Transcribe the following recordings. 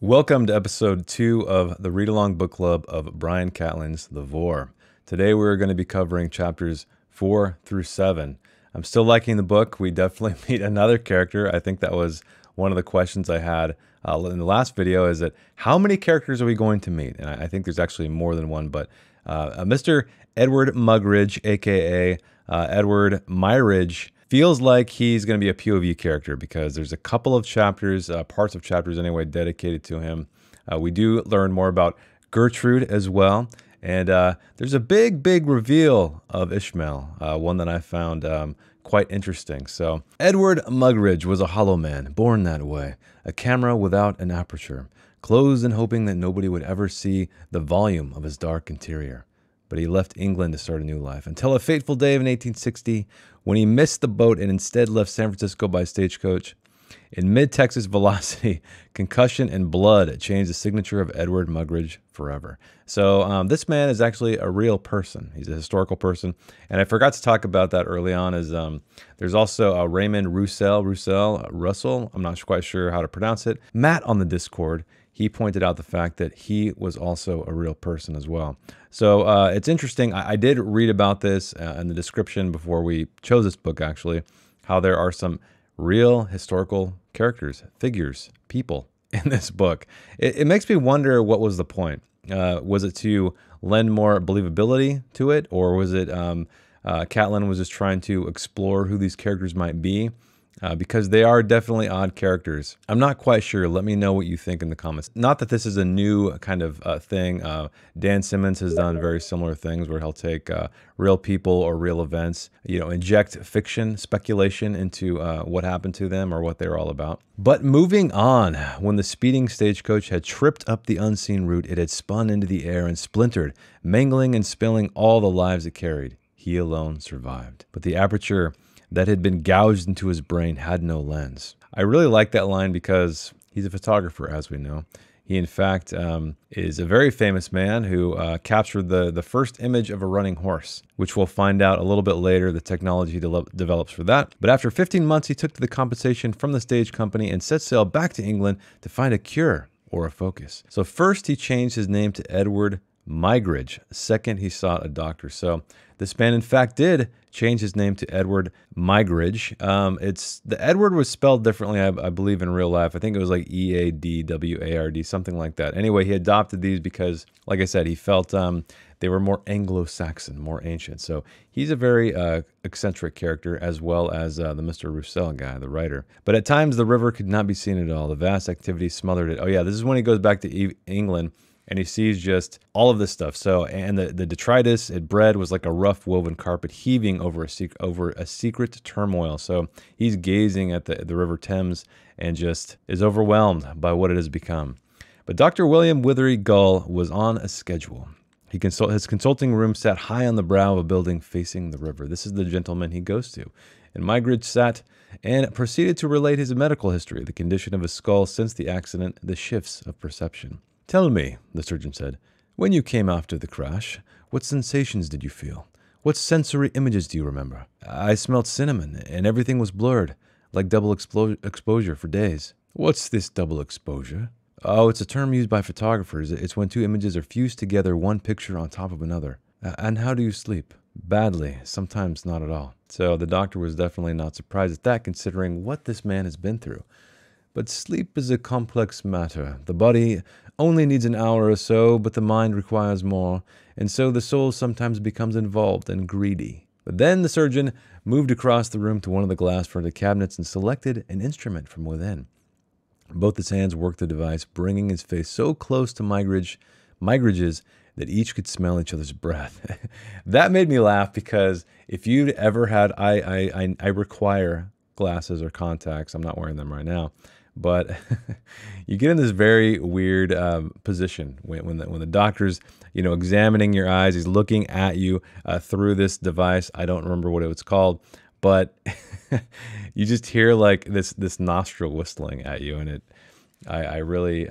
Welcome to episode 2 of the read-along book club of Brian Catlin's The Vorrh. Today we're going to be covering chapters 4 through 7. I'm still liking the book. We definitely meet another character. I think that was one of the questions I had in the last video, is that how many characters are we going to meet? And I think there's actually more than one, but Mr. Edward Mugridge, aka Edward Myridge, feels like he's going to be a POV character because there's a couple of chapters, parts of chapters anyway, dedicated to him. We do learn more about Gertrude as well. And there's a big reveal of Ishmael, one that I found quite interesting. So Edward Mugridge was a hollow man, born that way, a camera without an aperture, closed and hoping that nobody would ever see the volume of his dark interior. But he left England to start a new life, until a fateful day in 1860 when he missed the boat and instead left San Francisco by stagecoach. In mid-Texas velocity, concussion and blood changed the signature of Edward Mugridge forever. So this man is actually a real person. He's a historical person. And I forgot to talk about that early on. There's also Raymond Russell, I'm not quite sure how to pronounce it. Matt on the Discord, he pointed out the fact that he was also a real person as well. So it's interesting. I did read about this in the description before we chose this book, actually, how there are some real historical characters, figures, people in this book. It makes me wonder, what was the point? Was it to lend more believability to it, or was it Catlin was just trying to explore who these characters might be? Because they are definitely odd characters. I'm not quite sure. Let me know what you think in the comments. Not that this is a new kind of thing. Dan Simmons has done very similar things where he'll take real people or real events, inject fiction, speculation into what happened to them or what they're all about. But moving on, when the speeding stagecoach had tripped up the unseen route, it had spun into the air and splintered, mangling and spilling all the lives it carried. He alone survived. But the aperture that had been gouged into his brain had no lens. I really like that line because he's a photographer, as we know. He, in fact, is a very famous man who captured the first image of a running horse, which we'll find out a little bit later, the technology he develops for that. But after 15 months, he took the compensation from the stage company and set sail back to England to find a cure or a focus. So first, he changed his name to Edward Mugridge. Second, he sought a doctor. So this man, in fact, did change his name to Edward Mugridge. The Edward was spelled differently, I believe, in real life. I think it was like E-A-D-W-A-R-D, something like that. Anyway, he adopted these because, like I said, he felt they were more Anglo-Saxon, more ancient. So he's a very eccentric character, as well as the Mr. Roussel guy, the writer. But at times, the river could not be seen at all. The vast activity smothered it. Oh yeah, this is when he goes back to England, and he sees just all of this stuff. So, and the detritus it bred was like a rough woven carpet heaving over a secret turmoil. So he's gazing at the River Thames and just is overwhelmed by what it has become. But Dr. William Withery Gull was on a schedule. His consulting room sat high on the brow of a building facing the river. This is the gentleman he goes to. And Mugridge sat and proceeded to relate his medical history, the condition of his skull since the accident, the shifts of perception. "Tell me," the surgeon said, "when you came after the crash, what sensations did you feel? What sensory images do you remember?" "I smelled cinnamon, and everything was blurred, like double exposure for days." "What's this double exposure?" "Oh, it's a term used by photographers. It's when two images are fused together, one picture on top of another." "And how do you sleep?" "Badly, sometimes not at all." So the doctor was definitely not surprised at that, considering what this man has been through. "But sleep is a complex matter. The body only needs an hour or so, but the mind requires more, and so the soul sometimes becomes involved and greedy." But then the surgeon moved across the room to one of the glass-fronted cabinets and selected an instrument from within. Both his hands worked the device, bringing his face so close to Mugridge's that each could smell each other's breath. That made me laugh because if you'd ever had, I require glasses or contacts. I'm not wearing them right now. But you get in this very weird position when the doctor's, examining your eyes. He's looking at you through this device. I don't remember what it was called, but you just hear like this nostril whistling at you, and I really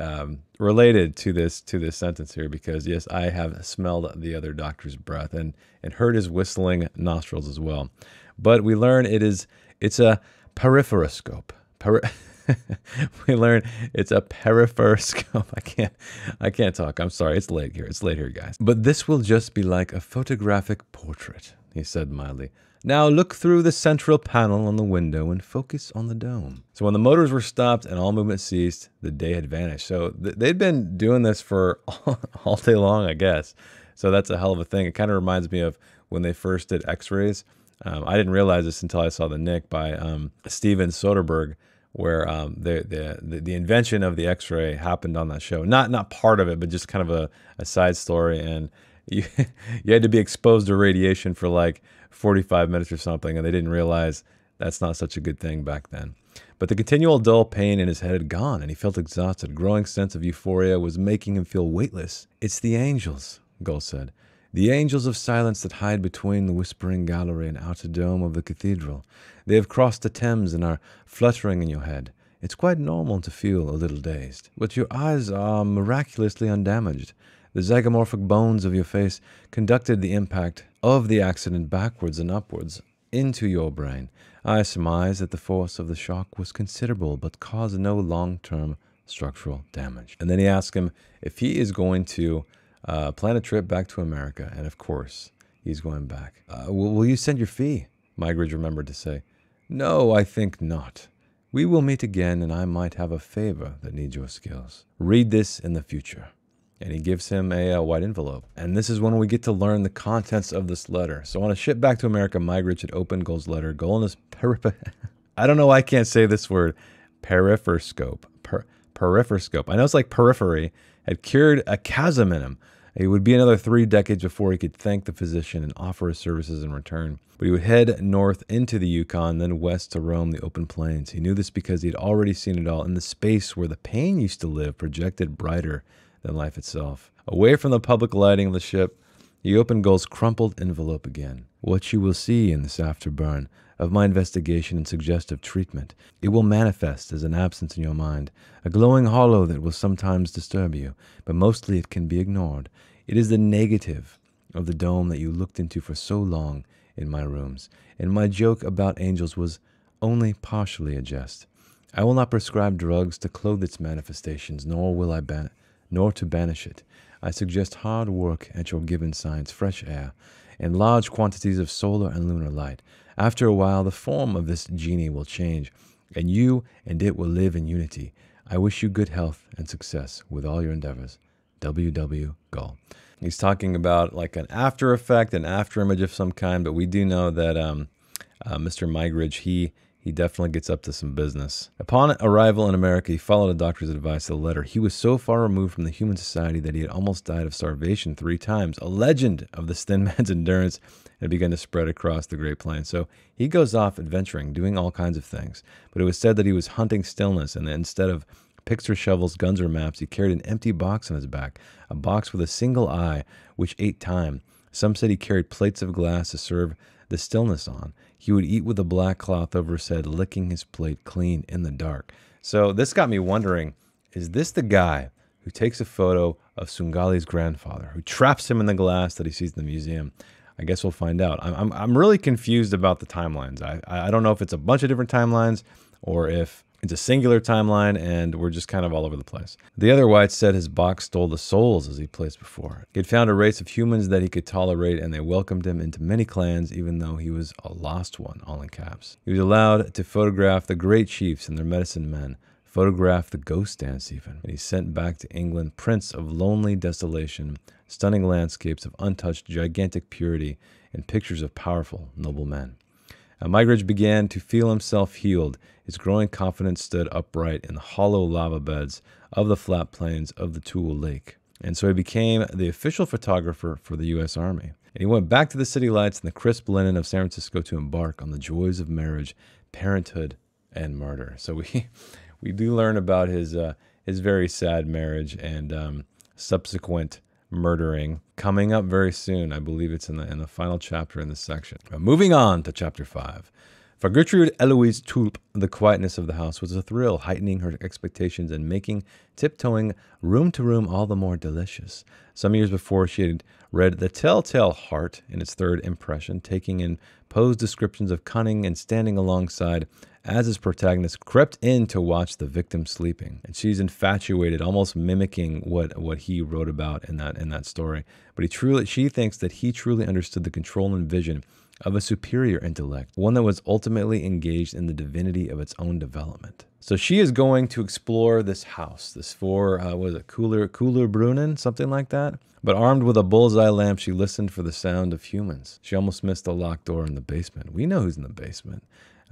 related to this sentence here because yes, I have smelled the other doctor's breath and heard his whistling nostrils as well. But we learn it's a peripheroscope. We learn it's a peripheroscope. I can't talk. I'm sorry. It's late here. It's late here, guys. But this will just be like a photographic portrait, he said mildly. Now look through the central panel on the window and focus on the dome. So when the motors were stopped and all movement ceased, the day had vanished. So they'd been doing this for all day long, I guess. So that's a hell of a thing. It kind of reminds me of when they first did X-rays. I didn't realize this until I saw the Nick by Steven Soderbergh, where the invention of the X-ray happened on that show. Not part of it, but just kind of a side story. And you had to be exposed to radiation for like 45 minutes or something, and they didn't realize that's not such a good thing back then. But the continual dull pain in his head had gone, and he felt exhausted. A growing sense of euphoria was making him feel weightless. It's the angels, Gull said. The angels of silence that hide between the whispering gallery and outer dome of the cathedral. They have crossed the Thames and are fluttering in your head. It's quite normal to feel a little dazed, but your eyes are miraculously undamaged. The zygomorphic bones of your face conducted the impact of the accident backwards and upwards into your brain. I surmise that the force of the shock was considerable, but caused no long-term structural damage. And then he asked him if he is going to plan a trip back to America, and of course, he's going back. Will you send your fee? Mygridge remembered to say. No, I think not. We will meet again, and I might have a favor that needs your skills. Read this in the future. And he gives him a white envelope. And this is when we get to learn the contents of this letter. So on a ship back to America, Mygridge had opened Gull's letter. Gull in his I don't know why I can't say this word. Peripheroscope. Peripheroscope. I know it's like periphery. Had cured a chasm in him. It would be another 3 decades before he could thank the physician and offer his services in return. But he would head north into the Yukon, then west to roam the open plains. He knew this because he had already seen it all in the space where the pain used to live, projected brighter than life itself. Away from the public lighting of the ship, he opened Gull's crumpled envelope again. What you will see in this afterburn of my investigation and suggestive treatment, it will manifest as an absence in your mind, a glowing hollow that will sometimes disturb you, but mostly it can be ignored. It is the negative of the dome that you looked into for so long in my rooms, and my joke about angels was only partially a jest. I will not prescribe drugs to clothe its manifestations, nor will I nor to banish it. I suggest hard work at your given science, fresh air, and large quantities of solar and lunar light. After a while, the form of this genie will change, and you and it will live in unity. I wish you good health and success with all your endeavors. W.W. Gull. He's talking about like an after effect, an after image of some kind, but we do know that Mr. Mygridge, he definitely gets up to some business. Upon arrival in America, he followed a doctor's advice to the letter. He was so far removed from the human society that he had almost died of starvation 3 times. A legend of this thin man's endurance had begun to spread across the Great Plains. So he goes off adventuring, doing all kinds of things. But it was said that he was hunting stillness, and that instead of picks or shovels, guns or maps, he carried an empty box on his back, a box with a single eye, which ate time. Some said he carried plates of glass to serve the stillness on. He would eat with a black cloth over his head, licking his plate clean in the dark. So this got me wondering, is this the guy who takes a photo of Sungali's grandfather, who traps him in the glass that he sees in the museum? I guess we'll find out. I'm really confused about the timelines. I don't know if it's a bunch of different timelines or if it's a singular timeline and we're just kind of all over the place. The other whites said his box stole the souls as he placed before. He had found a race of humans that he could tolerate, and they welcomed him into many clans, even though he was a lost one, all in caps. He was allowed to photograph the great chiefs and their medicine men, photograph the ghost dance even. And he sent back to England prints of lonely desolation, stunning landscapes of untouched gigantic purity, and pictures of powerful, noble men. Mygridge began to feel himself healed. His growing confidence stood upright in the hollow lava beds of the flat plains of the Tule Lake. And so he became the official photographer for the U.S. Army. And he went back to the city lights and the crisp linen of San Francisco to embark on the joys of marriage, parenthood, and murder. So we do learn about his very sad marriage and subsequent murdering coming up very soon. I believe it's in the final chapter in this section. Moving on to chapter 5. For Gertrude Eloise Tulp, the quietness of the house was a thrill, heightening her expectations and making tiptoeing room to room all the more delicious. Some years before, she had read the telltale heart in its third impression, taking in Poe's descriptions of cunning and standing alongside as his protagonist crept in to watch the victim sleeping. And she's infatuated, almost mimicking what he wrote about in that story. But she thinks that he truly understood the control and vision of a superior intellect, one that was ultimately engaged in the divinity of its own development. So she is going to explore this house, this Cooler Brunnen, something like that. But armed with a bullseye lamp, she listened for the sound of humans. She almost missed the locked door in the basement. We know who's in the basement.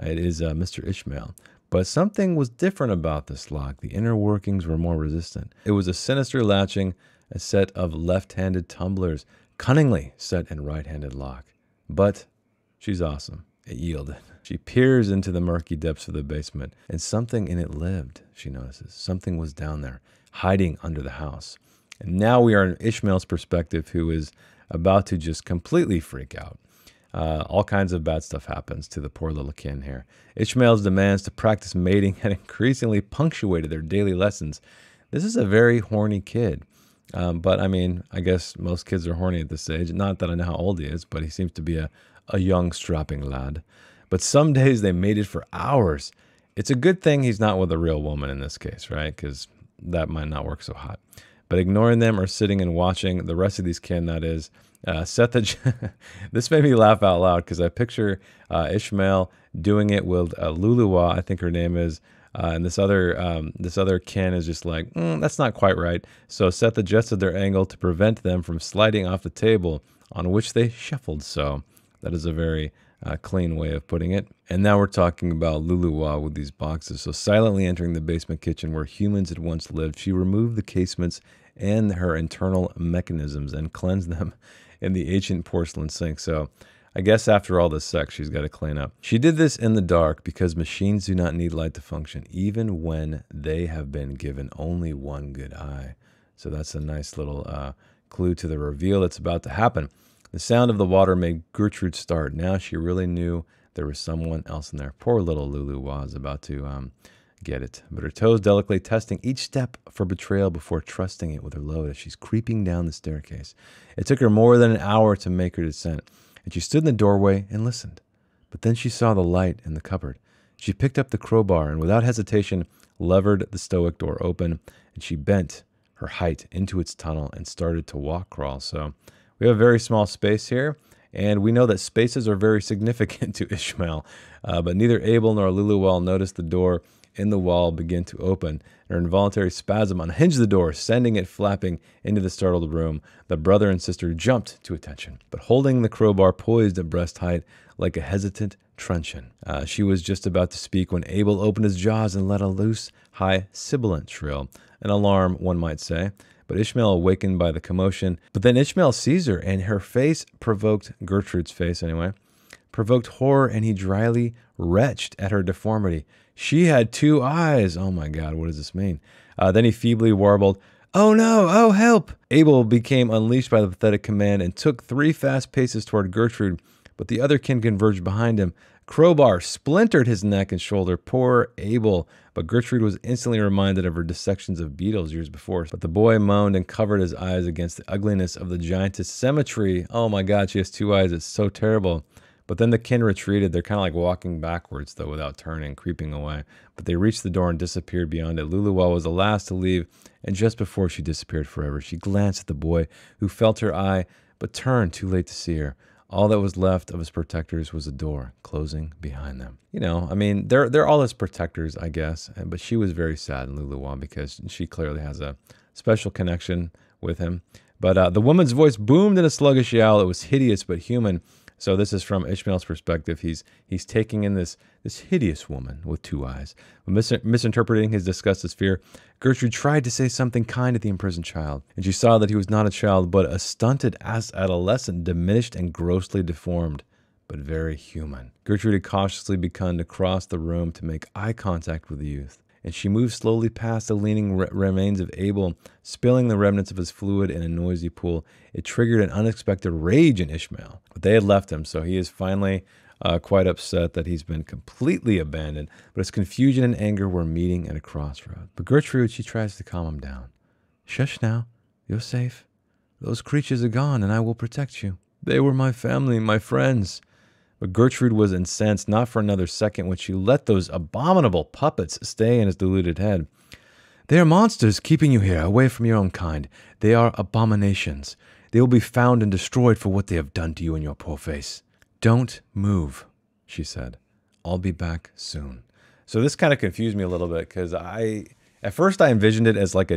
It is Mr. Ishmael. But something was different about this lock. The inner workings were more resistant. It was a sinister latching, a set of left-handed tumblers, cunningly set in right-handed lock. But she's awesome. It yielded. She peers into the murky depths of the basement, and something in it lived, she notices. Something was down there, hiding under the house. And now we are in Ishmael's perspective, who is about to just completely freak out. All kinds of bad stuff happens to the poor little kin here. Ishmael's demands to practice mating had increasingly punctuated their daily lessons. This is a very horny kid. But I mean, I guess most kids are horny at this age. Not that I know how old he is, but he seems to be a young, strapping lad. But some days they mated for hours. It's a good thing he's not with a real woman in this case, right? Because that might not work so hot. But ignoring them or sitting and watching the rest of these kin, that is, this made me laugh out loud because I picture Ishmael doing it with Luluwa, I think her name is, and this other kin is just like, that's not quite right. So Seth adjusted their angle to prevent them from sliding off the table on which they shuffled. So that is a very clean way of putting it. And now we're talking about Luluwa with these boxes. So silently entering the basement kitchen where humans had once lived, she removed the casements and her internal mechanisms and cleansed them in the ancient porcelain sink. So I guess after all this sex, she's got to clean up. She did this in the dark because machines do not need light to function, even when they have been given only one good eye. So that's a nice little clue to the reveal that's about to happen. The sound of the water made Gertrude start. Now she really knew there was someone else in there. Poor little Lulu was about to get it, but her toes delicately testing each step for betrayal before trusting it with her load as she's creeping down the staircase. It took her more than an hour to make her descent, and she stood in the doorway and listened. But then she saw the light in the cupboard. She picked up the crowbar and without hesitation levered the stoic door open, and she bent her height into its tunnel and started to walk crawl. So we have a very small space here, and we know that spaces are very significant to Ishmael, but neither Abel nor Luluwal noticed the door in the wall begin to open. Her involuntary spasm unhinged the door, sending it flapping into the startled room. The brother and sister jumped to attention, but holding the crowbar poised at breast height like a hesitant truncheon. She was just about to speak when Abel opened his jaws and let a loose, high, sibilant shrill. An alarm, one might say. But Ishmael awakened by the commotion. But then Ishmael sees her, and her face provoked, Gertrude's face anyway, provoked horror, and he dryly retched at her deformity. She had 2 eyes. Oh my God, what does this mean? Then he feebly warbled, "Oh no, oh help!" Abel became unleashed by the pathetic command and took 3 fast paces toward Gertrude, but the other kin converged behind him. Crowbar splintered his neck and shoulder. Poor Abel. But Gertrude was instantly reminded of her dissections of beetles years before. But the boy moaned and covered his eyes against the ugliness of the giantess symmetry. Oh my God, she has 2 eyes. It's so terrible. But then the kin retreated. They're kind of like walking backwards, though, without turning, creeping away. But they reached the door and disappeared beyond it. Luluwa was the last to leave, and just before she disappeared forever, she glanced at the boy, who felt her eye, but turned too late to see her. All that was left of his protectors was a door closing behind them. You know, I mean, they're all his protectors, I guess. But she was very sad in Luluwa because she clearly has a special connection with him. But the woman's voice boomed in a sluggish yowl. It was hideous but human. So this is from Ishmael's perspective. He's taking in this hideous woman with 2 eyes. Misinterpreting his disgust as fear, Gertrude tried to say something kind to the imprisoned child, and she saw that he was not a child, but a stunted adolescent, diminished and grossly deformed, but very human. Gertrude had cautiously begun to cross the room to make eye contact with the youth, and she moved slowly past the leaning remains of Abel, spilling the remnants of his fluid in a noisy pool. It triggered an unexpected rage in Ishmael. But they had left him, so he is finally quite upset that he's been completely abandoned. But his confusion and anger were meeting at a crossroad. But Gertrude, she tries to calm him down. "Shush now. You're safe. Those creatures are gone, and I will protect you. They were my family, my friends. But Gertrude was incensed, not for another second, when she let those abominable puppets stay in his deluded head. They are monsters keeping you here, away from your own kind. They are abominations. They will be found and destroyed for what they have done to you and your poor face. Don't move, she said. I'll be back soon. So this kind of confused me a little bit, because at first I envisioned it as like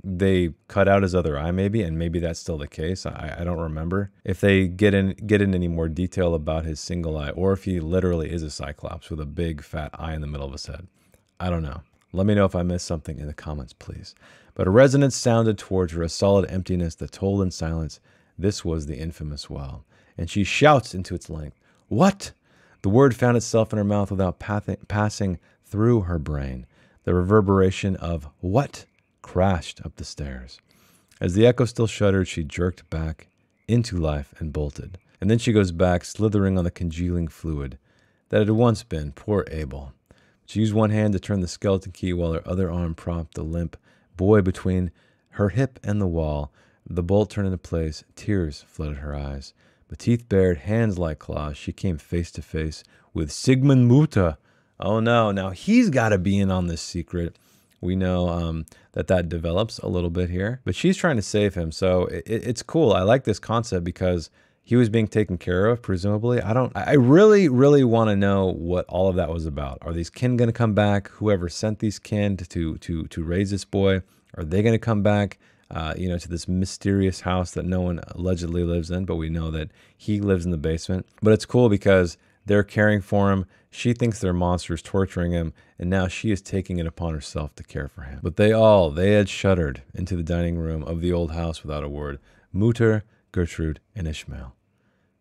they cut out his other eye, maybe, and maybe that's still the case. I don't remember if they get in any more detail about his single eye, or if he literally is a cyclops with a big fat eye in the middle of his head. I don't know. Let me know if I missed something in the comments, please. But a resonance sounded towards her, a solid emptiness that told in silence this was the infamous well. And she shouts into its length, "What?" The word found itself in her mouth without passing through her brain. The reverberation of "what?" crashed up the stairs. As the echo still shuddered, she jerked back into life and bolted. And then she goes back, slithering on the congealing fluid that had once been poor Abel. She used one hand to turn the skeleton key while her other arm propped the limp boy between her hip and the wall. The bolt turned into place. Tears flooded her eyes. But teeth bared, hands like claws, she came face to face with Sigmund Mutter. Oh no, now he's got to be in on this secret. We know that develops a little bit here. But she's trying to save him, so it's cool. I like this concept because he was being taken care of, presumably. I really, really want to know what all of that was about. Are these kin going to come back? Whoever sent these kin to raise this boy, are they going to come back, to this mysterious house that no one allegedly lives in, but we know that he lives in the basement. But it's cool because they're caring for him. She thinks they're monsters torturing him, and now she is taking it upon herself to care for him. But they had shuddered into the dining room of the old house without a word. Mutter, Gertrude, and Ishmael.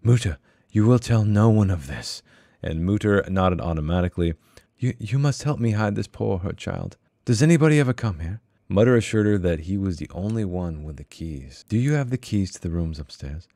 Mutter, you will tell no one of this. And Mutter nodded automatically. You must help me hide this poor hurt child. Does anybody ever come here? Mutter assured her that he was the only one with the keys. Do you have the keys to the rooms upstairs?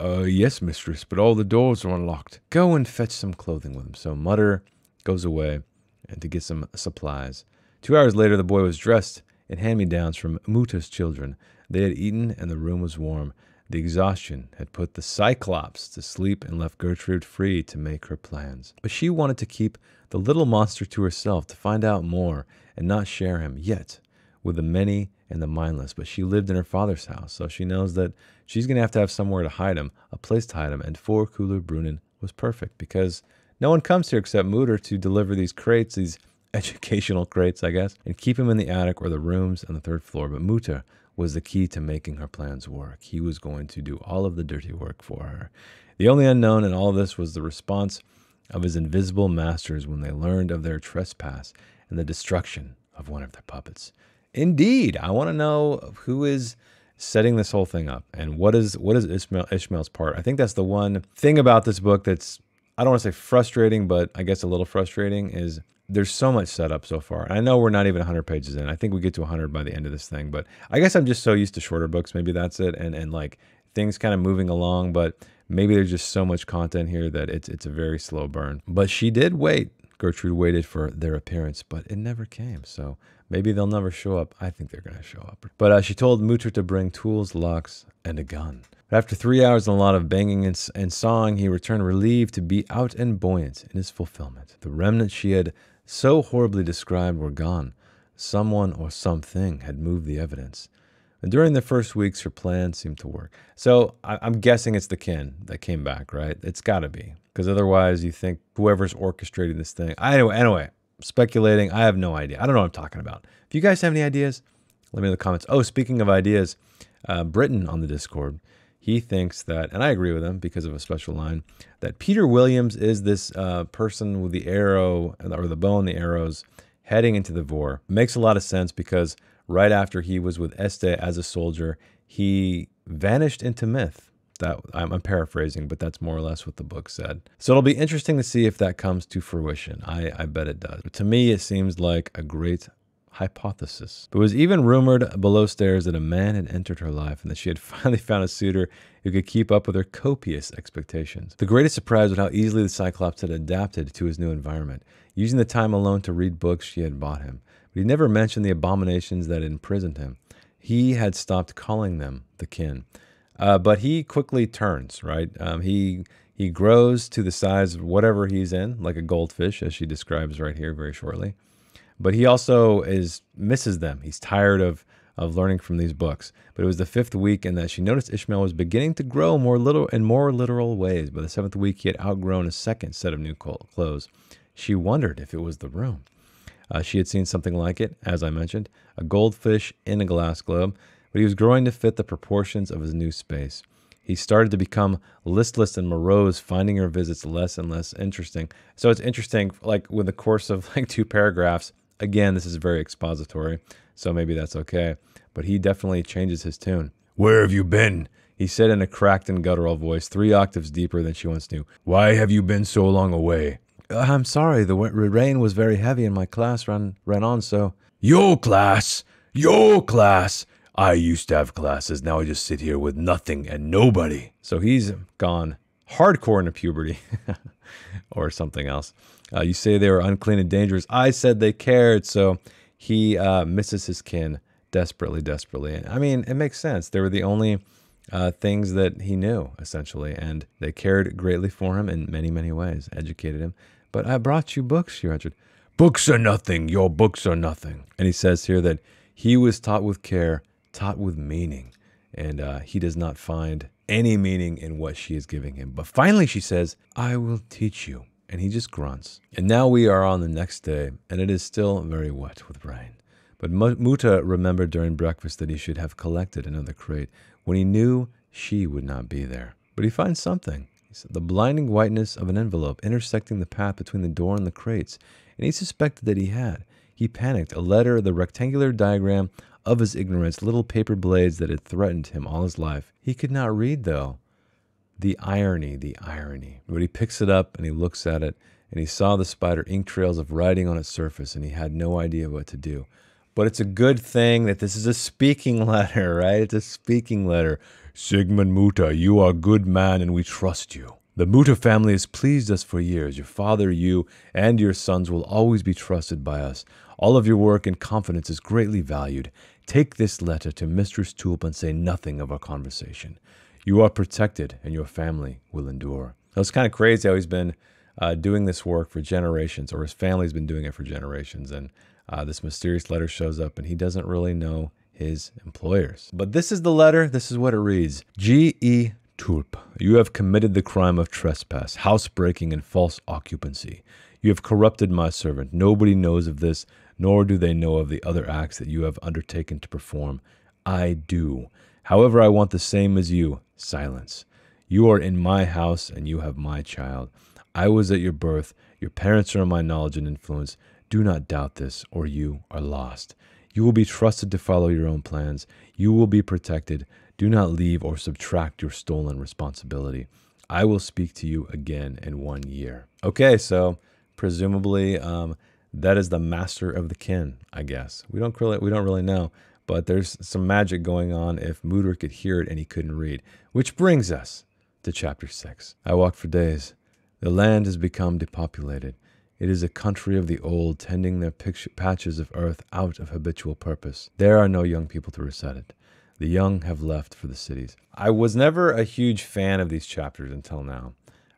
Yes, mistress, but all the doors are unlocked. Go and fetch some clothing with him. So Mutter goes away and to get some supplies. 2 hours later, the boy was dressed in hand-me-downs from Mutter's children. They had eaten, and the room was warm. The exhaustion had put the Cyclops to sleep and left Gertrude free to make her plans. But she wanted to keep the little monster to herself, to find out more and not share him yet with the many and the mindless. But she lived in her father's house, so she knows that she's going to have somewhere to hide him, a place to hide him, and Vorrh Brunnen was perfect because no one comes here except Mutter to deliver these crates, these educational crates, I guess, and keep him in the attic or the rooms on the third floor. But Mutter was the key to making her plans work. He was going to do all of the dirty work for her. The only unknown in all of this was the response of his invisible masters when they learned of their trespass and the destruction of one of their puppets. Indeed, I want to know who is setting this whole thing up and what is Ishmael's part. I think that's the one thing about this book that's, I don't want to say frustrating, but I guess a little frustrating, is there's so much setup so far. And I know we're not even 100 pages in. I think we get to 100 by the end of this thing, but I guess I'm just so used to shorter books. Maybe that's it. And like things kind of moving along, but maybe there's just so much content here that it's a very slow burn. But she did wait. Gertrude waited for their appearance, but it never came. So maybe they'll never show up. I think they're going to show up. But she told Mutter to bring tools, locks, and a gun. But after 3 hours and a lot of banging and sawing, he returned relieved to be out and buoyant in his fulfillment. The remnants she had so horribly described were gone. Someone or something had moved the evidence. And during the first weeks, her plan seemed to work. So I'm guessing it's the kin that came back, right? It's got to be. Because otherwise, you think whoever's orchestrating this thing. Anyway, speculating. I have no idea. I don't know what I'm talking about. If you guys have any ideas, let me know in the comments. Oh, speaking of ideas, Britton on the Discord, he thinks that, and I agree with him because of a special line, that Peter Williams is this person with the arrow, or the bow and the arrows, heading into the Vorrh. Makes a lot of sense because right after he was with Este as a soldier, he vanished into myth. That I'm paraphrasing, but that's more or less what the book said. So it'll be interesting to see if that comes to fruition. I bet it does. But to me, it seems like a great hypothesis. It was even rumored below stairs that a man had entered her life and that she had finally found a suitor who could keep up with her copious expectations. The greatest surprise was how easily the Cyclops had adapted to his new environment, using the time alone to read books she had bought him. But he never mentioned the abominations that had imprisoned him. He had stopped calling them the kin. But he quickly turns, right? He grows to the size of whatever he's in, like a goldfish, as she describes right here very shortly. But he also misses them. He's tired of learning from these books. But it was the 5th week, and that she noticed Ishmael was beginning to grow more literal ways. By the 7th week, he had outgrown a second set of new clothes. She wondered if it was the room. She had seen something like it, as I mentioned, a goldfish in a glass globe, but he was growing to fit the proportions of his new space. He started to become listless and morose, finding her visits less and less interesting. So it's interesting, like with the course of like 2 paragraphs, again, this is very expository, so maybe that's okay, but he definitely changes his tune. "Where have you been?" he said in a cracked and guttural voice, 3 octaves deeper than she once knew. "Why have you been so long away?" "I'm sorry, the rain was very heavy and my class ran on, so..." "Your class? Your class? I used to have classes, now I just sit here with nothing and nobody." So he's gone hardcore into puberty, or something else. "You say they were unclean and dangerous. I said they cared." So he misses his kin desperately. I mean, it makes sense. They were the only things that he knew, essentially, and they cared greatly for him in many ways, educated him. "But I brought you books," she answered. "Books are nothing. Your books are nothing." And he says here that he was taught with care, taught with meaning, and he does not find any meaning in what she is giving him. But finally she says, "I will teach you." And he just grunts. And now we are on the next day, and it is still very wet with rain. But Muta remembered during breakfast that he should have collected another crate when he knew she would not be there. But he finds something. He said, the blinding whiteness of an envelope intersecting the path between the door and the crates, and he suspected that he had. He panicked. A letter, the rectangular diagram of his ignorance, little paper blades that had threatened him all his life. He could not read, though. The irony. But he picks it up and he looks at it, and he saw the spider ink trails of writing on its surface, and he had no idea what to do. But it's a good thing that this is a speaking letter, right? It's a speaking letter. "Sigmund Muta, you are a good man and we trust you. The Muta family has pleased us for years. Your father, you, and your sons will always be trusted by us. All of your work and confidence is greatly valued. Take this letter to Mistress Tulp and say nothing of our conversation. You are protected and your family will endure." So it's kind of crazy how he's been doing this work for generations, or his family's been doing it for generations, and this mysterious letter shows up and he doesn't really know his employers. But this is the letter. This is what it reads. G.E. Tulp, you have committed the crime of trespass, housebreaking, and false occupancy. You have corrupted my servant. Nobody knows of this, nor do they know of the other acts that you have undertaken to perform. I do. However, I want the same as you, silence. You are in my house, and you have my child. I was at your birth. Your parents are in my knowledge and influence. Do not doubt this, or you are lost. You will be trusted to follow your own plans. You will be protected. Do not leave or subtract your stolen responsibility. I will speak to you again in 1 year. Okay, so presumably that is the master of the kin, I guess. We don't really know, but there's some magic going on if Mutter could hear it and he couldn't read. Which brings us to chapter 6. I walked for days. The land has become depopulated. It is a country of the old, tending their patches of earth out of habitual purpose. There are no young people to reset it. The young have left for the cities. I was never a huge fan of these chapters until now.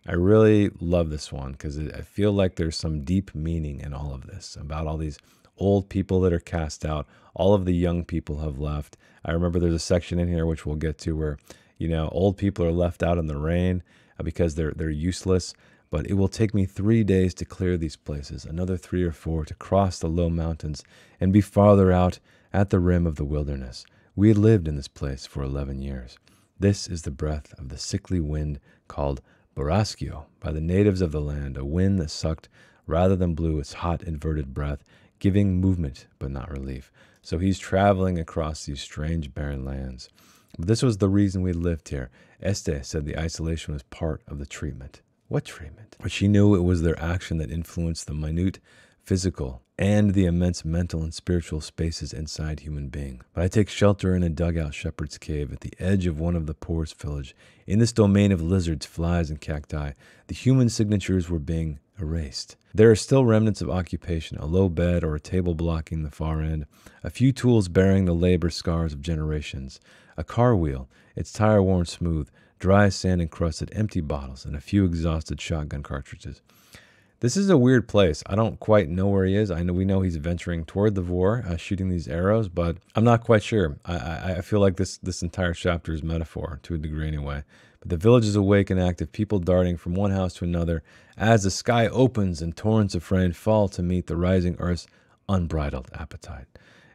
I really love this one because I feel like there's some deep meaning in all of this, about all these old people that are cast out. All of the young people have left. I remember there's a section in here, which we'll get to, where, you know, old people are left out in the rain because they're useless. But it will take me 3 days to clear these places, another 3 or 4 to cross the low mountains and be farther out at the rim of the wilderness. We had lived in this place for 11 years. This is the breath of the sickly wind called Borrascio by the natives of the land, a wind that sucked rather than blew its hot inverted breath, giving movement but not relief. So he's traveling across these strange barren lands. But this was the reason we lived here. Este said the isolation was part of the treatment. What treatment? But she knew it was their action that influenced the minute physical and the immense mental and spiritual spaces inside human being. But I take shelter in a dugout shepherd's cave at the edge of one of the poorest village. In this domain of lizards, flies, and cacti, the human signatures were being erased. There are still remnants of occupation, a low bed or a table blocking the far end, a few tools bearing the labor scars of generations, a car wheel, its tire worn smooth, dry sand-encrusted empty bottles, and a few exhausted shotgun cartridges. This is a weird place. I don't quite know where he is. We know he's venturing toward the Vorrh, shooting these arrows, but I'm not quite sure. I feel like this entire chapter is metaphor, to a degree anyway. But the village is awake and active, people darting from one house to another as the sky opens and torrents of rain fall to meet the rising earth's unbridled appetite.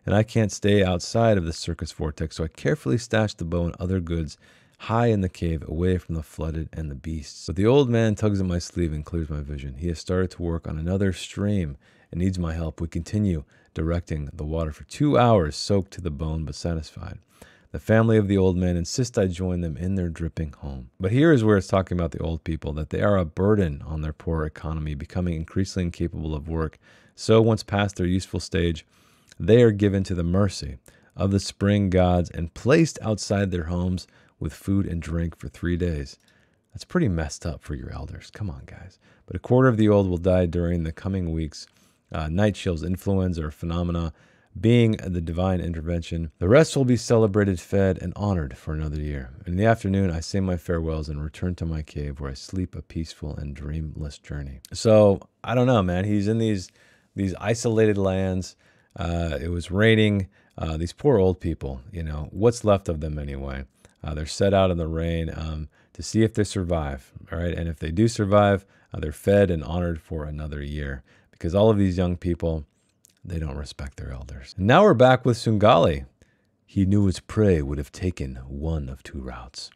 And I can't stay outside of the circus vortex, so I carefully stash the bow and other goods high in the cave, away from the flooded and the beasts. But the old man tugs at my sleeve and clears my vision. He has started to work on another stream and needs my help. We continue directing the water for 2 hours, soaked to the bone but satisfied. The family of the old man insist I join them in their dripping home. But here is where it's talking about the old people, that they are a burden on their poor economy, becoming increasingly incapable of work. So once past their useful stage, they are given to the mercy of the spring gods and placed outside their homes with food and drink for 3 days. That's pretty messed up for your elders. Come on, guys. But a quarter of the old will die during the coming weeks. Night chills, influenza, or phenomena being the divine intervention. The rest will be celebrated, fed, and honored for another year. In the afternoon, I say my farewells and return to my cave, where I sleep a peaceful and dreamless journey. So, I don't know, man. He's in these isolated lands. It was raining. These poor old people, what's left of them anyway? They're set out in the rain to see if they survive, all right? And if they do survive, they're fed and honored for another year, because all of these young people, they don't respect their elders. And now we're back with Svengali. He knew his prey would have taken one of two routes.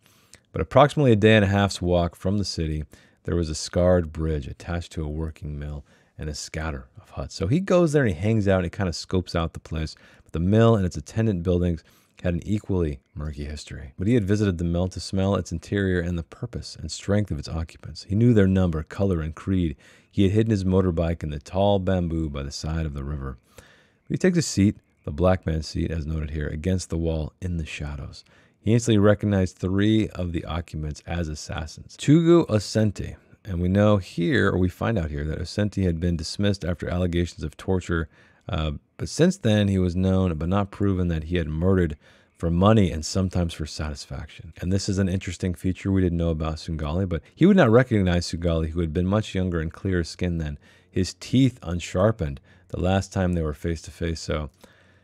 But approximately a day and a half's walk from the city, there was a scarred bridge attached to a working mill and a scatter of huts. So he goes there and he hangs out and he kind of scopes out the place. But the mill and its attendant buildings had an equally murky history. But he had visited the mill to smell its interior and the purpose and strength of its occupants. He knew their number, color, and creed. He had hidden his motorbike in the tall bamboo by the side of the river. But he takes a seat, the black man's seat as noted here, against the wall in the shadows. He instantly recognized 3 of the occupants as assassins. Tugu Osenti. And we know here, or we find out here, that Osenti had been dismissed after allegations of torture. But since then, he was known but not proven that he had murdered for money and sometimes for satisfaction. And this is an interesting feature we didn't know about Svengali, but he would not recognize Svengali, who had been much younger and clearer skinned then. His teeth unsharpened the last time they were face to face. So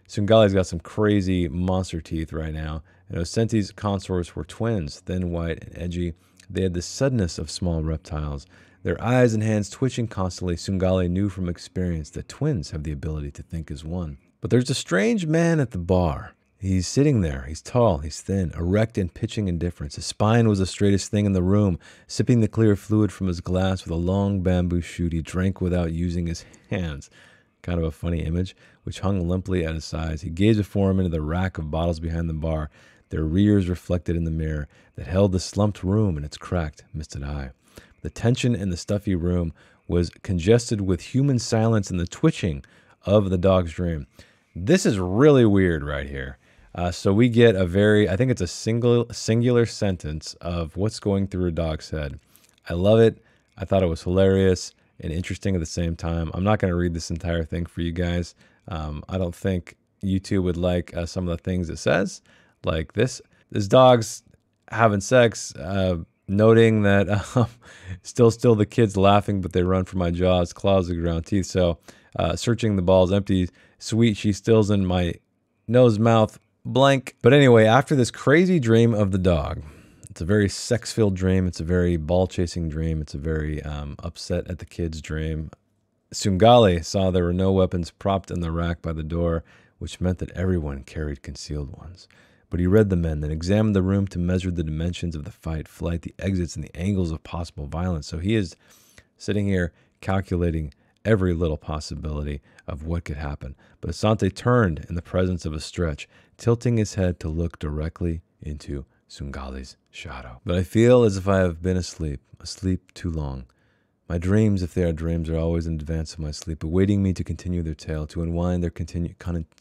Svengali's got some crazy monster teeth right now. And Osenti's consorts were twins, thin, white, and edgy. They had the suddenness of small reptiles. Their eyes and hands twitching constantly, Svengali knew from experience that twins have the ability to think as one. But there's a strange man at the bar. He's sitting there. He's tall, he's thin, erect and pitching indifference. His spine was the straightest thing in the room. Sipping the clear fluid from his glass with a long bamboo shoot, he drank without using his hands. Kind of a funny image, which hung limply at his sides. He gazed before him into the rack of bottles behind the bar, their rears reflected in the mirror that held the slumped room in its cracked, misted eye. The tension in the stuffy room was congested with human silence and the twitching of the dog's dream. This is really weird right here. So we get I think it's a singular sentence of what's going through a dog's head. I love it. I thought it was hilarious and interesting at the same time. I'm not going to read this entire thing for you guys. I don't think YouTube would like some of the things it says. Like this dog's having sex, noting that still the kids laughing, but they run for my jaws, claws, the ground, teeth. So searching the balls empty, sweet, she stills in my nose, mouth, blank. But anyway, after this crazy dream of the dog, it's a very sex-filled dream. It's a very ball-chasing dream. It's a very upset at the kids dream. Svengali saw there were no weapons propped in the rack by the door, which meant that everyone carried concealed ones. But he read the men, then examined the room to measure the dimensions of the fight, flight, the exits, and the angles of possible violence. So he is sitting here calculating every little possibility of what could happen. But Asante turned in the presence of a stretch, tilting his head to look directly into Svengali's shadow. But I feel as if I have been asleep too long. My dreams, if they are dreams, are always in advance of my sleep, awaiting me to continue their tale, to unwind their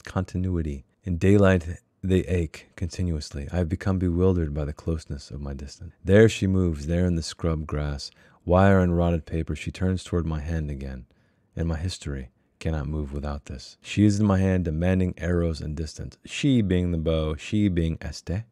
continuity. In daylight, they ache continuously. I have become bewildered by the closeness of my distance. There she moves, there in the scrub grass, wire and rotted paper, she turns toward my hand again, and my history cannot move without this. She is in my hand, demanding arrows and distance. She being the bow, she being Este.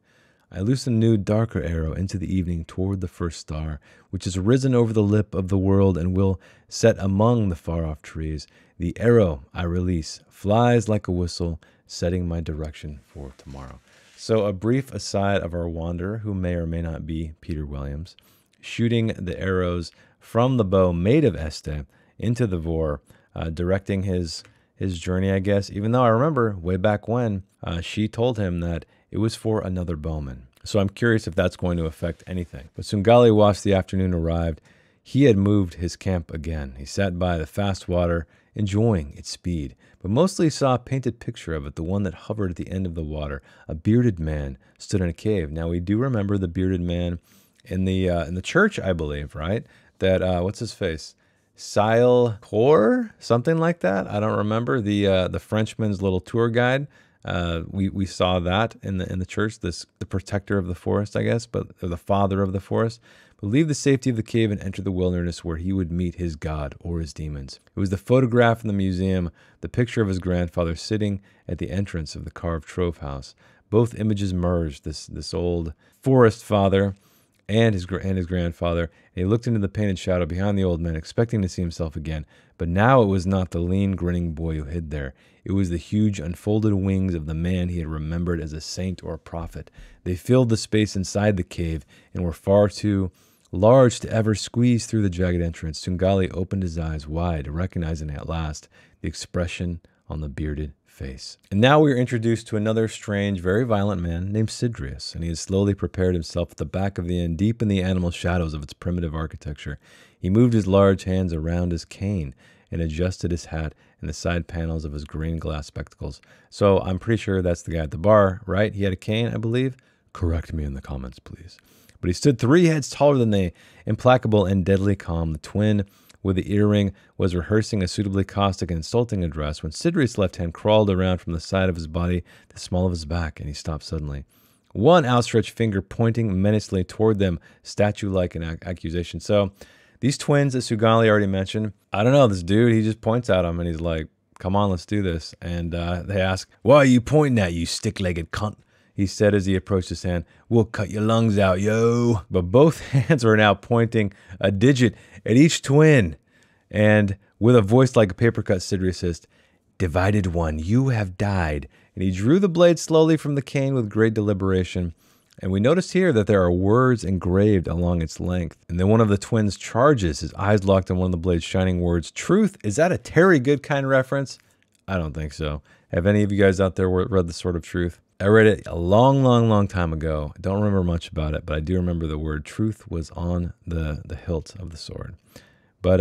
I loose a new, darker arrow into the evening toward the first star, which has risen over the lip of the world and will set among the far-off trees. The arrow I release flies like a whistle, setting my direction for tomorrow. So a brief aside of our wanderer, who may or may not be Peter Williams, shooting the arrows from the bow made of Este into the Vorrh, directing his journey, I guess, even though I remember way back when she told him that it was for another bowman. So I'm curious if that's going to affect anything. But Svengali, whilst the afternoon arrived, he had moved his camp again. He sat by the fast water, enjoying its speed, but mostly saw a painted picture of it, the one that hovered at the end of the water. A bearded man stood in a cave. Now, we do remember the bearded man in the church, I believe, right? That, what's his face? Sile Cor, something like that. I don't remember. The Frenchman's little tour guide. We saw that in the church. The protector of the forest, I guess, or the father of the forest. But leave the safety of the cave and enter the wilderness where he would meet his god or his demons. It was the photograph in the museum, the picture of his grandfather sitting at the entrance of the carved trove house. Both images merged. This old forest father and his grandfather, and he looked into the painted shadow behind the old man, expecting to see himself again. But now it was not the lean, grinning boy who hid there. It was the huge, unfolded wings of the man he had remembered as a saint or a prophet. They filled the space inside the cave and were far too large to ever squeeze through the jagged entrance. Svengali opened his eyes wide, recognizing at last the expression on the bearded face. And now we are introduced to another strange, very violent man named Sidrius, and he has slowly prepared himself at the back of the inn, deep in the animal shadows of its primitive architecture. He moved his large hands around his cane and adjusted his hat and the side panels of his green glass spectacles. So I'm pretty sure that's the guy at the bar, right? He had a cane, I believe. Correct me in the comments, please. But he stood 3 heads taller than they, implacable and deadly calm. The twin with the earring was rehearsing a suitably caustic and insulting address when Sidrius' left hand crawled around from the side of his body to the small of his back, and he stopped suddenly. One outstretched finger pointing menacingly toward them, statue-like in accusation. So these twins that Svengali already mentioned, I don't know, this dude, he just points at them, and he's like, come on, let's do this. And they ask, why are you pointing at, you stick-legged cunt? He said as he approached his hand, we'll cut your lungs out, yo. But both hands were now pointing a digit at each twin. And with a voice like a paper cut, Sidrius says, divided one, you have died. And he drew the blade slowly from the cane with great deliberation. And we notice here that there are words engraved along its length. And then one of the twins charges, his eyes locked on one of the blade's shining words. Truth, is that a Terry Goodkind reference? I don't think so. Have any of you guys out there read The Sword of Truth? I read it a long time ago. I don't remember much about it, but I do remember the word truth was on the hilt of the sword. But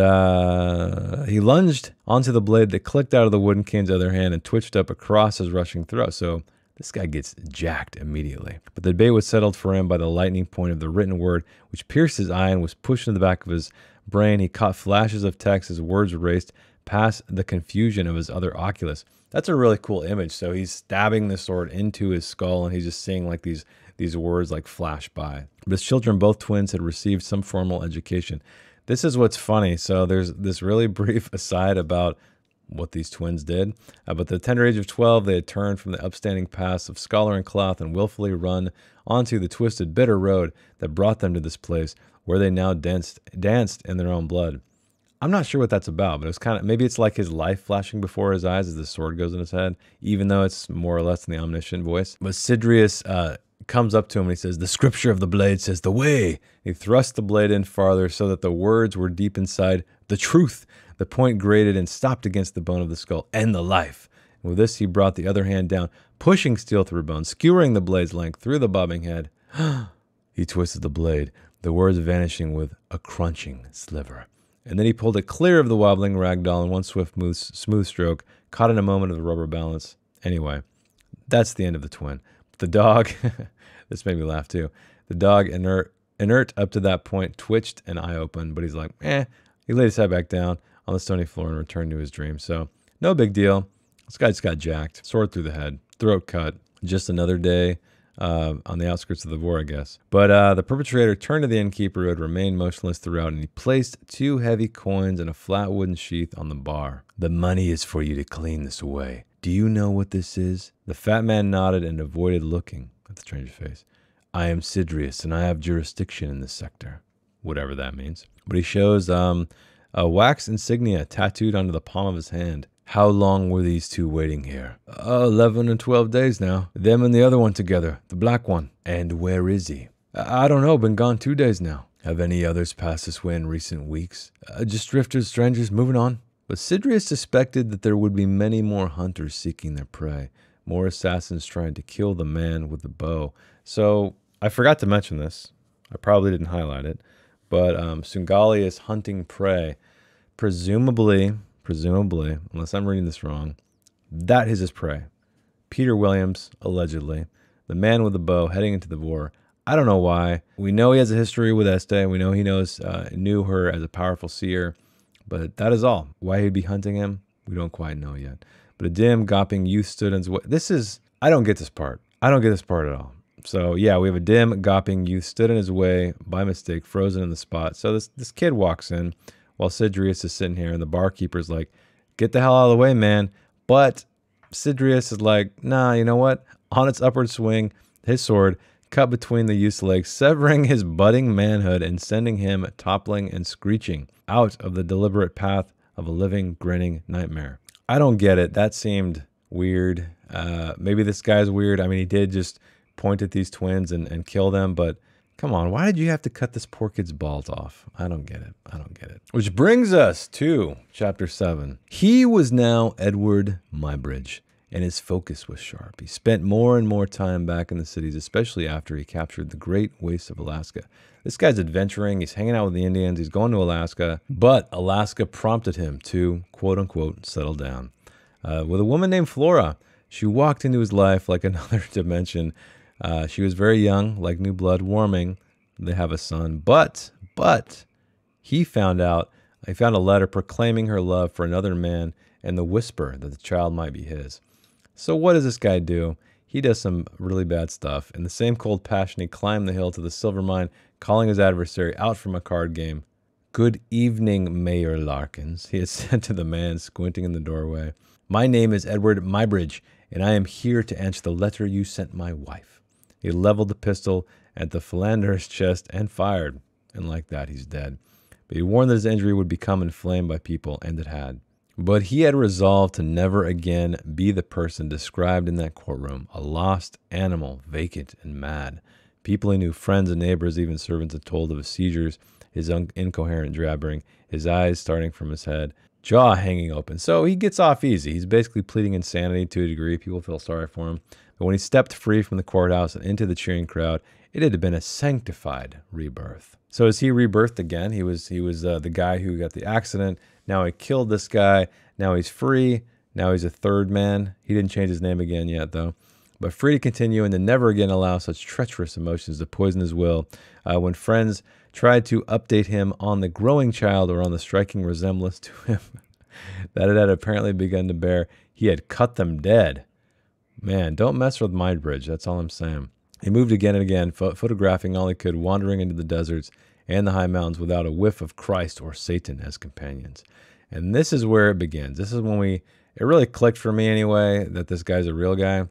he lunged onto the blade that clicked out of the wooden cane's other hand and twitched up across his rushing throat. So this guy gets jacked immediately. But the debate was settled for him by the lightning point of the written word, which pierced his eye and was pushed in the back of his brain. He caught flashes of text as words raced past the confusion of his other oculus. That's a really cool image. So he's stabbing the sword into his skull, and he's just seeing like these words like flash by. But his children, both twins, had received some formal education. This is what's funny. So there's this really brief aside about what these twins did. But at the tender age of 12, they had turned from the upstanding paths of scholar and cloth and willfully run onto the twisted, bitter road that brought them to this place, where they now danced in their own blood. I'm not sure what that's about, but it's kind of, maybe it's like his life flashing before his eyes as the sword goes in his head, even though it's more or less in the omniscient voice. But Sidrius comes up to him and he says, the scripture of the blade says the way. He thrust the blade in farther so that the words were deep inside the truth. The point grated and stopped against the bone of the skull and the life. And with this, he brought the other hand down, pushing steel through bone, skewering the blade's length through the bobbing head. He twisted the blade, the words vanishing with a crunching sliver. And then he pulled it clear of the wobbling ragdoll in one swift, smooth stroke, caught in a moment of the rubber balance. Anyway, that's the end of the twin. But the dog, this made me laugh too. The dog, inert up to that point, twitched an eye open, but he's like, He laid his head back down on the stony floor and returned to his dream. So, no big deal. This guy just got jacked, sword through the head, throat cut. Just another day on the outskirts of the Vorrh, I guess. But the perpetrator turned to the innkeeper who had remained motionless throughout, and he placed 2 heavy coins in a flat wooden sheath on the bar. "The money is for you to clean this away. Do you know what this is?" The fat man nodded and avoided looking at the stranger's face. "I am Sidrius, and I have jurisdiction in this sector," whatever that means. But he shows a wax insignia tattooed onto the palm of his hand. "How long were these 2 waiting here?" 11 and 12 days now. Them and the other one together, the black one." "And where is he?" I don't know, been gone 2 days now." "Have any others passed this way in recent weeks?" Just drifters, strangers, moving on." But Sidrius suspected that there would be many more hunters seeking their prey, more assassins trying to kill the man with the bow. So I forgot to mention this. I probably didn't highlight it. But Sungali is hunting prey. Presumably, unless I'm reading this wrong, that is his prey. Peter Williams, allegedly, the man with the bow heading into the Vorrh. I don't know why. We know he has a history with Este. We know he knew her as a powerful seer. But that is all. Why he'd be hunting him, we don't quite know yet. But a dim, gawping youth stood in his way. I don't get this part. I don't get this part at all. So yeah, we have a dim, gawping youth stood in his way by mistake, frozen in the spot. So this kid walks in while Sidrius is sitting here, and the barkeeper's like, "Get the hell out of the way, man." But Sidrius is like, "Nah, you know what?" On its upward swing, his sword cut between the youth's legs, severing his budding manhood and sending him toppling and screeching out of the deliberate path of a living, grinning nightmare. I don't get it. That seemed weird. Maybe this guy's weird. I mean, he did just point at these twins and kill them, but come on, why did you have to cut this poor kid's balls off? I don't get it. I don't get it. Which brings us to chapter 7. He was now Edward Muybridge, and his focus was sharp. He spent more and more time back in the cities, especially after he captured the great wastes of Alaska. This guy's adventuring, he's hanging out with the Indians, he's going to Alaska, but Alaska prompted him to, quote-unquote, settle down. With a woman named Flora, she walked into his life like another dimension. She was very young, like new blood warming. They have a son, but he found a letter proclaiming her love for another man and the whisper that the child might be his. So what does this guy do? He does some really bad stuff. In the same cold passion, he climbed the hill to the silver mine, calling his adversary out from a card game. "Good evening, Mayor Larkins," he had said to the man squinting in the doorway. "My name is Edward Muybridge, and I am here to answer the letter you sent my wife." He leveled the pistol at the philander's chest and fired, and like that, he's dead. But he warned that his injury would become inflamed by people, and it had. But he had resolved to never again be the person described in that courtroom, a lost animal, vacant and mad. People he knew, friends and neighbors, even servants, had told of his seizures, his incoherent jabbering, his eyes starting from his head, jaw hanging open. So he gets off easy. He's basically pleading insanity to a degree. People feel sorry for him. But when he stepped free from the courthouse and into the cheering crowd, it had been a sanctified rebirth. So is he rebirthed again? He was the guy who got the accident. Now he killed this guy. Now he's free. Now he's a third man. He didn't change his name again yet, though. But free to continue and to never again allow such treacherous emotions to poison his will. When friends tried to update him on the growing child or on the striking resemblance to him that it had apparently begun to bear, he had cut them dead. Man, don't mess with Muybridge. That's all I'm saying. He moved again and again, photographing all he could, wandering into the deserts and the high mountains without a whiff of Christ or Satan as companions. And this is where it begins. This is when it really clicked for me anyway, that this guy's a real guy.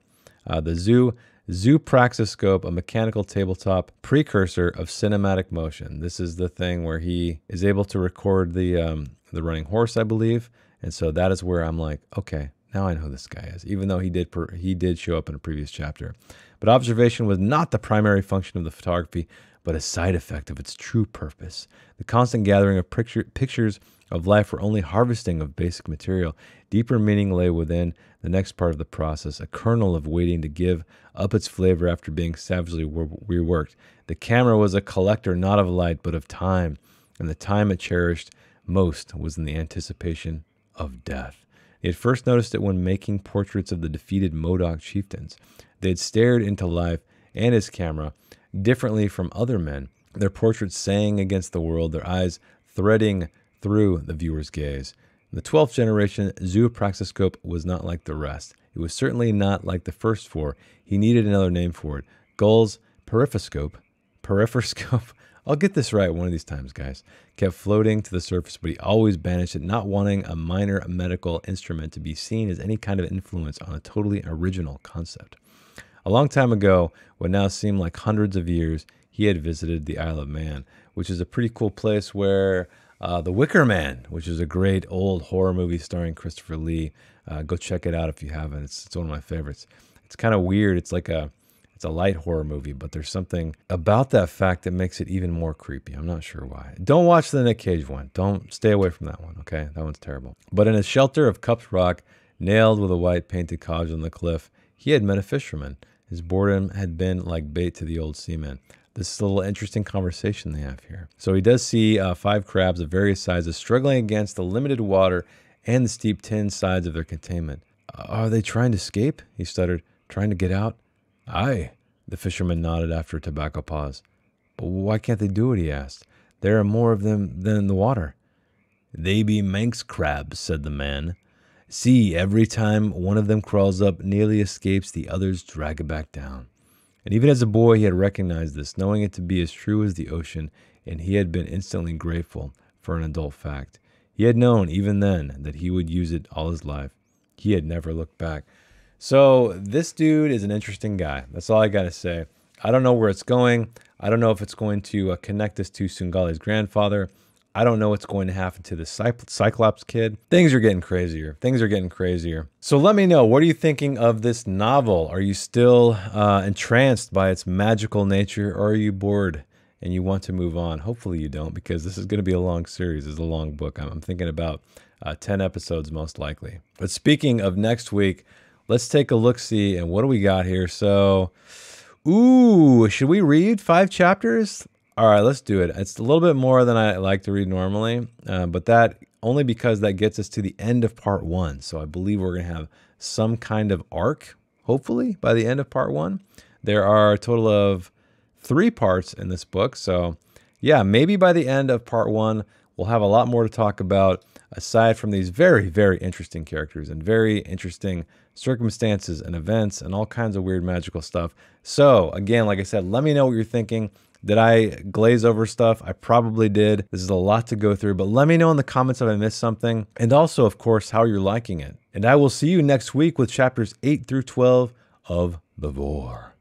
The Zoo Praxiscope, a mechanical tabletop precursor of cinematic motion. This is the thing where he is able to record the running horse, I believe. And so that is where I'm like, okay, now I know who this guy is, even though he did show up in a previous chapter. But observation was not the primary function of the photography, but a side effect of its true purpose. The constant gathering of pictures of life were only harvesting of basic material. Deeper meaning lay within the next part of the process, a kernel of waiting to give up its flavor after being savagely reworked. The camera was a collector not of light, but of time, and the time it cherished most was in the anticipation of death. He had first noticed it when making portraits of the defeated Modoc chieftains. They had stared into life and his camera differently from other men, their portraits saying against the world, their eyes threading through the viewer's gaze. The 12th generation Zoopraxiscope was not like the rest. It was certainly not like the first four. He needed another name for it. skull's periphoscope, I'll get this right one of these times, guys, kept floating to the surface, but he always banished it, not wanting a minor medical instrument to be seen as any kind of influence on a totally original concept. A long time ago, what now seemed like hundreds of years, he had visited the Isle of Man, which is a pretty cool place where The Wicker Man, which is a great old horror movie starring Christopher Lee. Go check it out if you haven't. It's one of my favorites. It's kind of weird. It's a light horror movie, but there's something about that fact that makes it even more creepy. I'm not sure why. Don't watch the Nick Cage one. Don't stay away from that one, okay? That one's terrible. But in a shelter of cupped rock, nailed with a white painted codge on the cliff, he had met a fisherman. His boredom had been like bait to the old seaman. This is a little interesting conversation they have here. So he does see 5 crabs of various sizes struggling against the limited water and the steep tin sides of their containment. Are they trying to escape? He stuttered. Trying to get out? Aye, the fisherman nodded after a tobacco pause. But why can't they do it, he asked. There are more of them than in the water. They be Manx crabs, said the man. See, every time one of them crawls up, nearly escapes, the others drag it back down. And even as a boy, he had recognized this, knowing it to be as true as the ocean, and he had been instantly grateful for an adult fact. He had known, even then, that he would use it all his life. He had never looked back. So this dude is an interesting guy. That's all I got to say. I don't know where it's going. I don't know if it's going to connect us to Sungali's grandfather. I don't know what's going to happen to the Cyclops kid. Things are getting crazier. So let me know, what are you thinking of this novel? Are you still entranced by its magical nature, or are you bored and you want to move on? Hopefully you don't, because this is going to be a long series. It's a long book. I'm thinking about 10 episodes most likely. But speaking of next week, let's take a look-see, and what do we got here? So, should we read 5 chapters? All right, let's do it. It's a little bit more than I like to read normally, but that only because that gets us to the end of part 1. So I believe we're going to have some kind of arc, hopefully, by the end of part 1. There are a total of 3 parts in this book. So yeah, maybe by the end of part 1, we'll have a lot more to talk about, aside from these very, very interesting characters and very interesting circumstances and events and all kinds of weird magical stuff. So again, like I said, let me know what you're thinking. Did I glaze over stuff? I probably did. This is a lot to go through, but let me know in the comments if I missed something. And also, of course, how you're liking it. And I will see you next week with chapters 8 through 12 of the Vorrh.